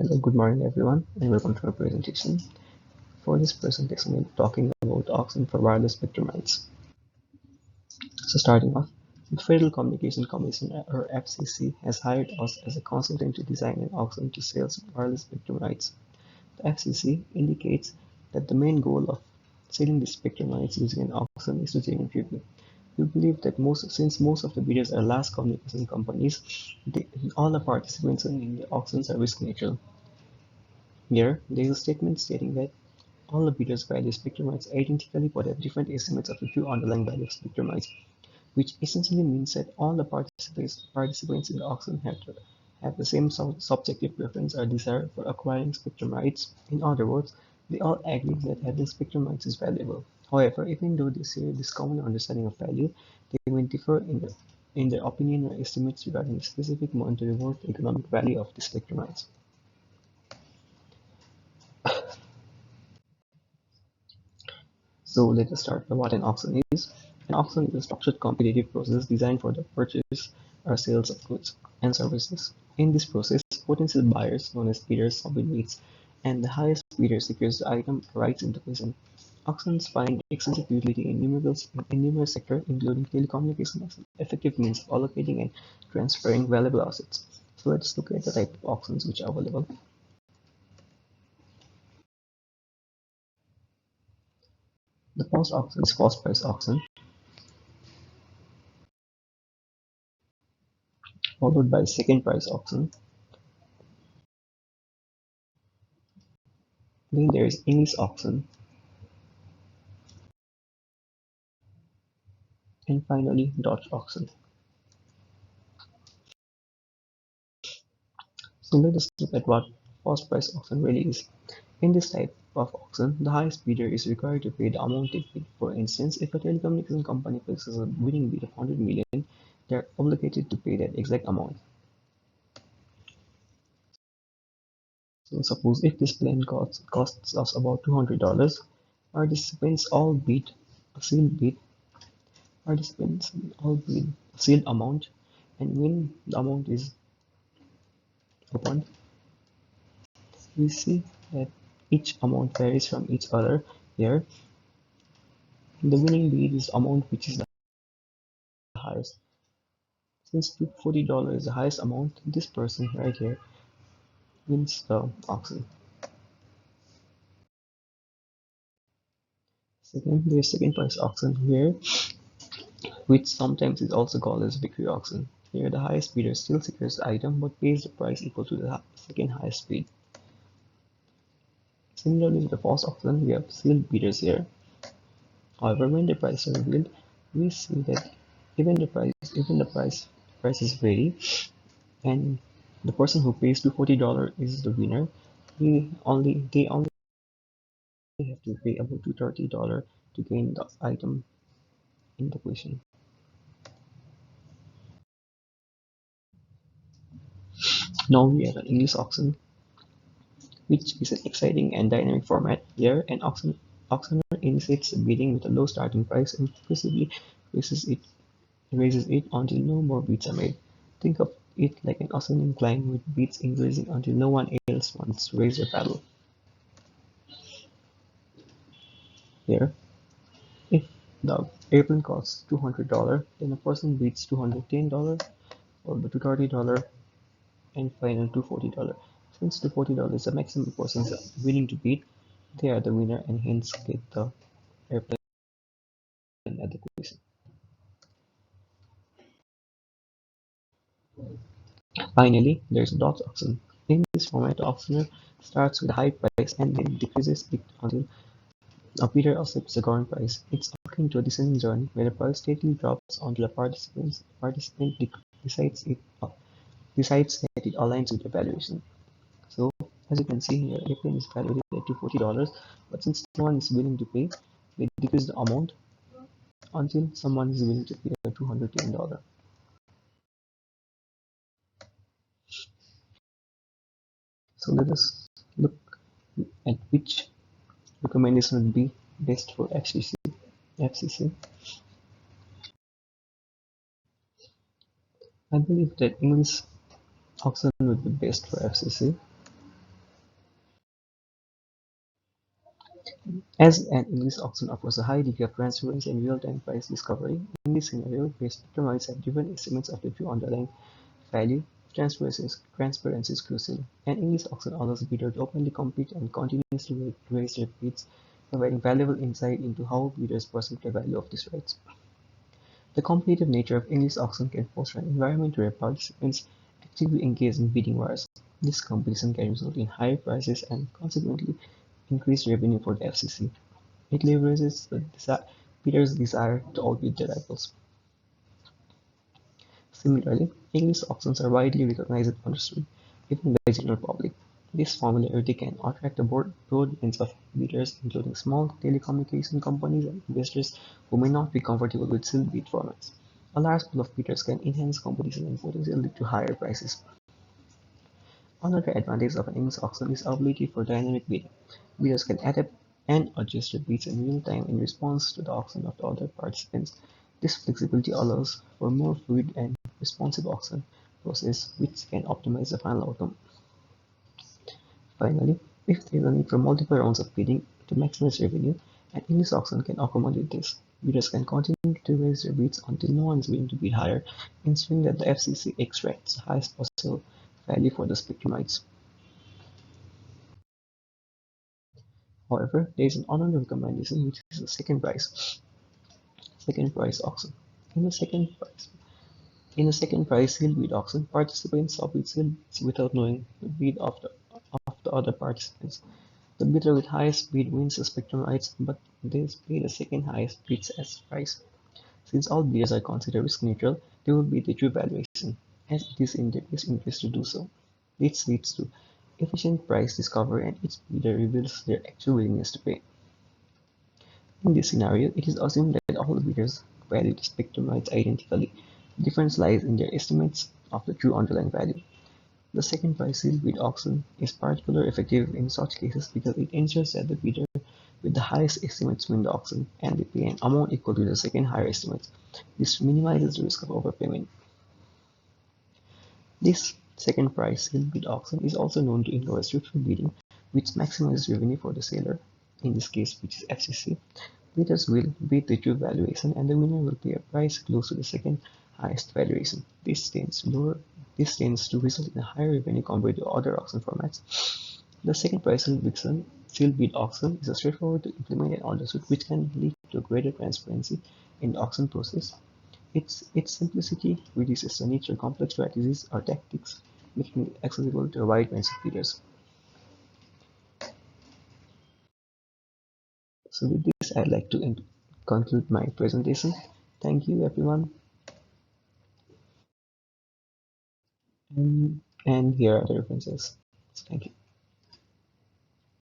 Hello, good morning everyone, and welcome to our presentation. For this presentation, we'll be talking about auction for wireless spectrum rights. So starting off, the Federal Communication Commission or FCC has hired us as a consultant to design an auction to sell wireless spectrum rights. The FCC indicates that the main goal of selling the spectrum rights using an auction is to generate revenue. We believe that since most of the bidders are large communication companies, all the participants in the auctions are risk neutral. Here, there is a statement stating that all the bidders value spectrum rights identically but have different estimates of the true underlying value of spectrum rights, which essentially means that all the participants in the auction have to have the same subjective preference or desire for acquiring spectrum rights. In other words, they all agree that having spectrum rights is valuable. However, even though they share this common understanding of value, they may differ in their opinion or estimates regarding the specific monetary worth economic value of the spectrum rights. So let us start by what an auction is. An auction is a structured competitive process designed for the purchase or sales of goods and services. In this process, potential buyers, known as bidders, submit bids, and the highest bidder secures the item or rights into question. Auctions find extensive utility in numerous sectors, including telecommunication as an effective means of allocating and transferring valuable assets. So let's look at the type of auctions which are available. The first auction is cost price auction, followed by second price auction. Then there is English auction, and finally Dutch auction. So let us look at what first price auction really is. In this type of auction, the highest bidder is required to pay the amount they bid. For instance, if a telecommunication company places a winning bid of 100 million, they are obligated to pay that exact amount. So suppose if this plan costs us about $200, participants all bid a sealed bid, participants all bid a sealed amount, and when the amount is opened, we see that each amount varies from each other. Here, the winning bid is the amount which is the highest. Since $40 is the highest amount, this person right here wins the auction. Second, there's second price auction here, which sometimes is also called as victory auction. Here, the highest bidder still secures the item but pays the price equal to the second highest bid. Similarly, with the first auction, we have sealed bidders here. However, when the price is revealed, we see that even the prices vary, and the person who pays $240 is the winner. They only have to pay about $230 to gain the item in the question. Now we have an English auction, which is an exciting and dynamic format. Here, an auctioneer initiates the bidding with a low starting price and progressively raises it until no more bids are made. Think of it like an ascending climb with bids increasing until no one else wants to raise their paddle. Here, if the airplane costs $200, then a person bids $210, followed by $230, and final $240. Since $240 is the maximum persons are willing to bid, they are the winner and hence get the airplane at the question. Finally, there's a dot auction. In this format, the auctioneer starts with a high price and then decreases it until a bidder accepts the current price. It's akin to a descending journey where the price steadily drops until a participant decides that it aligns with the valuation. So, as you can see here, airplane is valued at $240, but since no one is willing to pay, they decrease the amount until someone is willing to pay $210. So let us look at which recommendation would be best for FCC. I believe that English auction would be best for FCC. As an English auction offers a high degree of transparency and real-time price discovery, in this scenario, where spectromites have different estimates of the true underlying value, transparency is crucial. An English auction allows bidders to openly compete and continuously raise their bids, providing valuable insight into how bidders perceive the value of these rights. The competitive nature of English auction can foster an environment where participants actively engage in bidding wars. This competition can result in higher prices and consequently increased revenue for the FCC. It leverages the bidders' desire to outbid their rivals. Similarly, English auctions are widely recognized and understood, even by the general public. This familiarity can attract a broad range of bidders, including small telecommunication companies and investors who may not be comfortable with sealed bid formats. A large pool of bidders can enhance competition and potentially lead to higher prices. Another advantage of an English auction is ability for dynamic bidding. Bidders can adapt and adjust their bids in real time in response to the auction of the other participants. This flexibility allows for more fluid and responsive auction process which can optimize the final outcome. Finally, if there is a need for multiple rounds of bidding to maximize revenue, an English auction can accommodate this. Bidders can continue to raise their bids until no one is willing to bid higher, ensuring that the FCC extracts the highest possible value for the spectrum rights. However, there is another recommendation which is the second price auction. In the second price in the second price sealed bid auction, participants submit sealed bids without knowing the bid of the other participants. The bidder with highest bid wins the spectrum rights, but they pay the second highest bids as price. Since all bidders are considered risk neutral, they will bid the true valuation, as it is in their best interest to do so. This leads to efficient price discovery and each bidder reveals their actual willingness to pay. In this scenario, it is assumed that all bidders value the spectrum rights identically. The difference lies in their estimates of the true underlying value. The second price sealed bid auction is particularly effective in such cases because it ensures that the bidder with the highest estimates win the auction and they pay an amount equal to the second higher estimates. This minimizes the risk of overpayment. This second price sealed bid auction is also known to involve structural bidding, which maximizes revenue for the seller, in this case which is FCC. Bidders will bid the true valuation and the winner will pay a price close to the second highest valuation. This tends to result in a higher revenue compared to other auction formats. The second price sealed bid auction is straightforward to implement and understood, which can lead to greater transparency in the auction process. Its simplicity reduces the need for complex strategies or tactics, making it accessible to a wide range of bidders. So with this, I'd like to conclude my presentation. Thank you, everyone. And here are the references. So thank you.